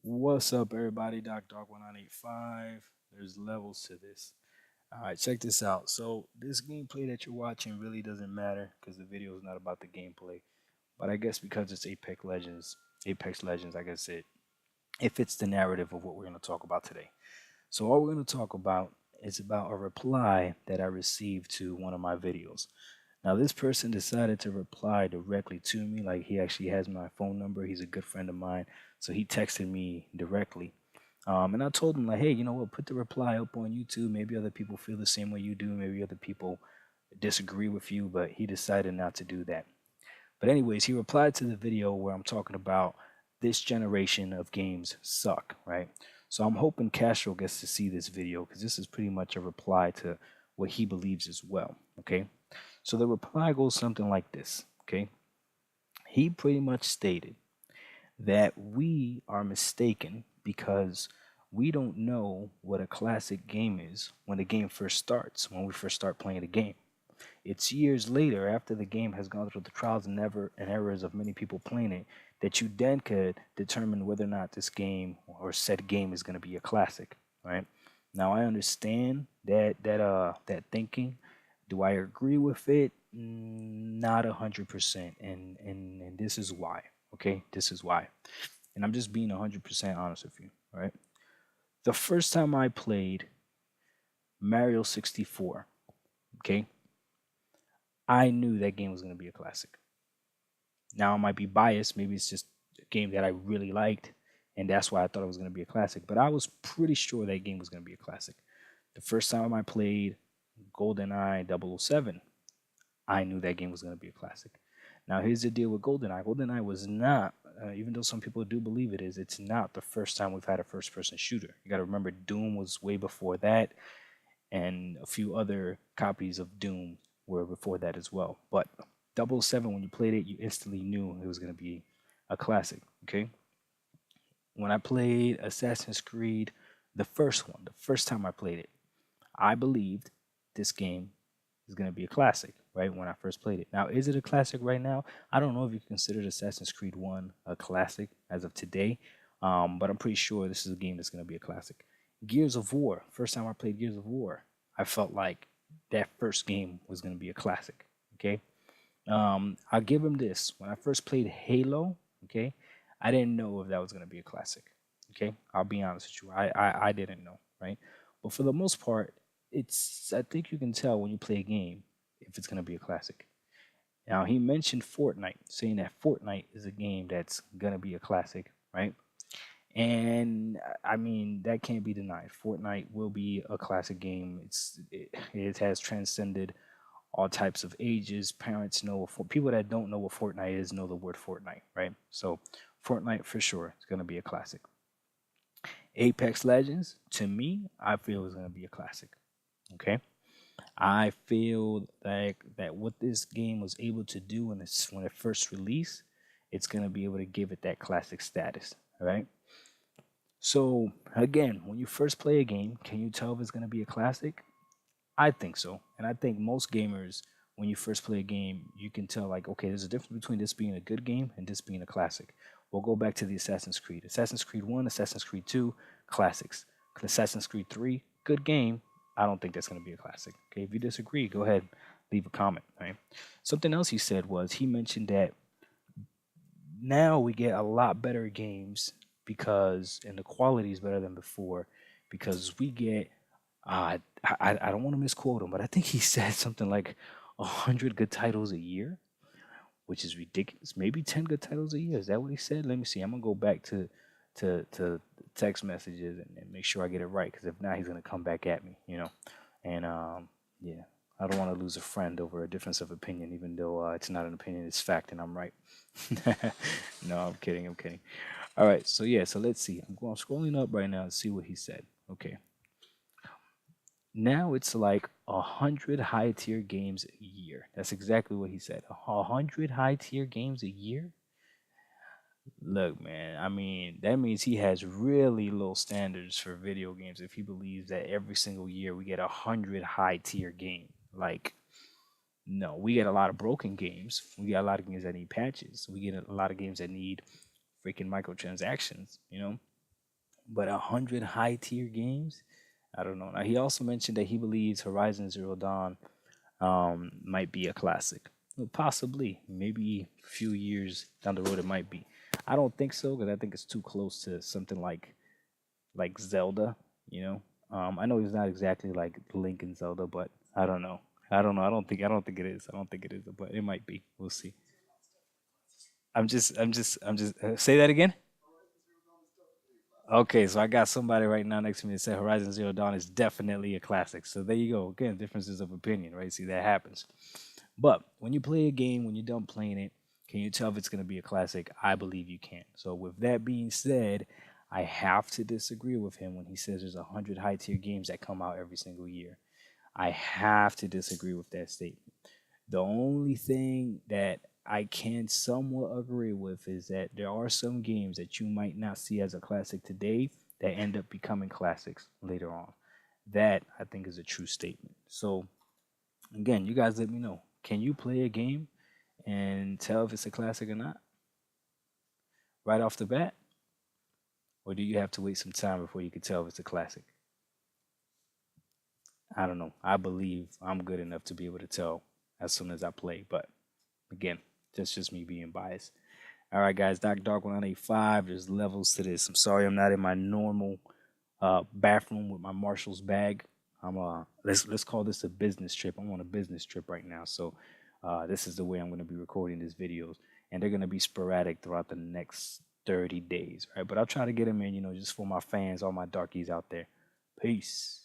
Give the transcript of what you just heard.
What's up, everybody? Dog 1985. There's levels to this. All right, check this out. So, this gameplay that you're watching really doesn't matter because the video is not about the gameplay. But I guess because it's Apex Legends, I guess it fits the narrative of what we're going to talk about today. So, all we're going to talk about is about a reply that I received to one of my videos. Now, this person decided to reply directly to me, like he actually has my phone number. He's a good friend of mine, so he texted me directly. And I told him like, hey, you know what? Put the reply up on YouTube. Maybe other people feel the same way you do. Maybe other people disagree with you, but he decided not to do that. But anyways, he replied to the video where I'm talking about this generation of games suck, right? So I'm hoping Castro gets to see this video because this is pretty much a reply to what he believes as well. Okay. So the reply goes something like this. Okay. He pretty much stated that we are mistaken because we don't know what a classic game is when the game first starts, when we first start playing the game. It's years later, after the game has gone through the trials and errors of many people playing it, that you then could determine whether or not this game or said game is going to be a classic, right? Now I understand that thinking. Do I agree with it? Not 100%, and this is why. Okay, this is why, and I'm just being 100% honest with you. All right, the first time I played Mario 64, okay, I knew that game was going to be a classic. Now I might be biased. Maybe it's just a game that I really liked, and that's why I thought it was going to be a classic. But I was pretty sure that game was going to be a classic. The first time I played GoldenEye 007, I knew that game was going to be a classic. Now here's the deal with GoldenEye. GoldenEye was not, even though some people do believe it is, it's not the first time we've had a first-person shooter. You got to remember, Doom was way before that, and a few other copies of Doom were before that as well. But 007, when you played it, you instantly knew it was going to be a classic. Okay. When I played Assassin's Creed, the first one, the first time I played it, I believed this game is going to be a classic, right? When I first played it. Now, is it a classic right now? I don't know if you consider Assassin's Creed 1 a classic as of today, but I'm pretty sure this is a game that's going to be a classic. Gears of War, first time I played Gears of War, I felt like that first game was going to be a classic, okay? I'll give him this. When I first played Halo, okay, I didn't know if that was going to be a classic, okay? I'll be honest with you. I didn't know, right? But for the most part, I think you can tell when you play a game if it's going to be a classic. Now, he mentioned Fortnite, saying that Fortnite is a game that's going to be a classic, right? And I mean, that can't be denied. Fortnite will be a classic game. It has transcended all types of ages. Parents know people that don't know what Fortnite is know the word Fortnite, right? So, Fortnite for sure is going to be a classic. Apex Legends, to me, I feel is going to be a classic. Okay. I feel like that what this game was able to do when it first released, it's gonna be able to give it that classic status. All right. So again, when you first play a game, can you tell if it's gonna be a classic? I think so, and I think most gamers, when you first play a game, you can tell like, okay, there's a difference between this being a good game and this being a classic. We'll go back to the Assassin's Creed. Assassin's Creed 1, Assassin's Creed 2, classics. Assassin's Creed 3, good game. I don't think that's going to be a classic. Okay, if you disagree, go ahead, leave a comment. Right. Something else he said was he mentioned that now we get a lot better games because and the quality is better than before because we get I don't want to misquote him, but I think he said something like 100 good titles a year, which is ridiculous. Maybe 10 good titles a year. Is that what he said? Let me see. I'm gonna go back to text messages and make sure I get it right. Because if not, he's gonna come back at me, you know. And yeah, I don't want to lose a friend over a difference of opinion, even though it's not an opinion, it's fact, and I'm right. No, I'm kidding. I'm kidding. All right. So yeah. So let's see. I'm scrolling up right now to see what he said. Okay. Now it's like 100 high tier games a year. That's exactly what he said. 100 high tier games a year? Look, man, I mean, that means he has really low standards for video games if he believes that every single year we get 100 high tier game. Like, no, we get a lot of broken games. We get a lot of games that need patches. We get a lot of games that need freaking microtransactions, you know? But 100 high tier games, I don't know. Now he also mentioned that he believes Horizon Zero Dawn might be a classic. Well, possibly, maybe a few years down the road, it might be. I don't think so because I think it's too close to something like Zelda. You know, I know he's not exactly like Link and Zelda, but I don't know. I don't know. I don't think it is. I don't think it is, but it might be. We'll see. I'm just. Say that again. Okay, so I got somebody right now next to me that said Horizon Zero Dawn is definitely a classic. So there you go. Again, differences of opinion, right? See, that happens. But when you play a game, when you're done playing it, can you tell if it's going to be a classic? I believe you can. So with that being said, I have to disagree with him when he says there's 100 high tier games that come out every single year. I have to disagree with that statement. The only thing that I can somewhat agree with is that there are some games that you might not see as a classic today that end up becoming classics later on. That I think is a true statement. So again, you guys let me know. Can you play a game and tell if it's a classic or not right off the bat? Or do you have to wait some time before you can tell if it's a classic? I don't know. I believe I'm good enough to be able to tell as soon as I play. But again, that's just me being biased. All right, guys, Doc Dark 185. There's levels to this. I'm sorry I'm not in my normal bathroom with my Marshall's bag. Let's call this a business trip. I'm on a business trip right now, so this is the way I'm going to be recording these videos, and they're going to be sporadic throughout the next 30 days, right? But I'll try to get them in, just for my fans, all my darkies out there. Peace.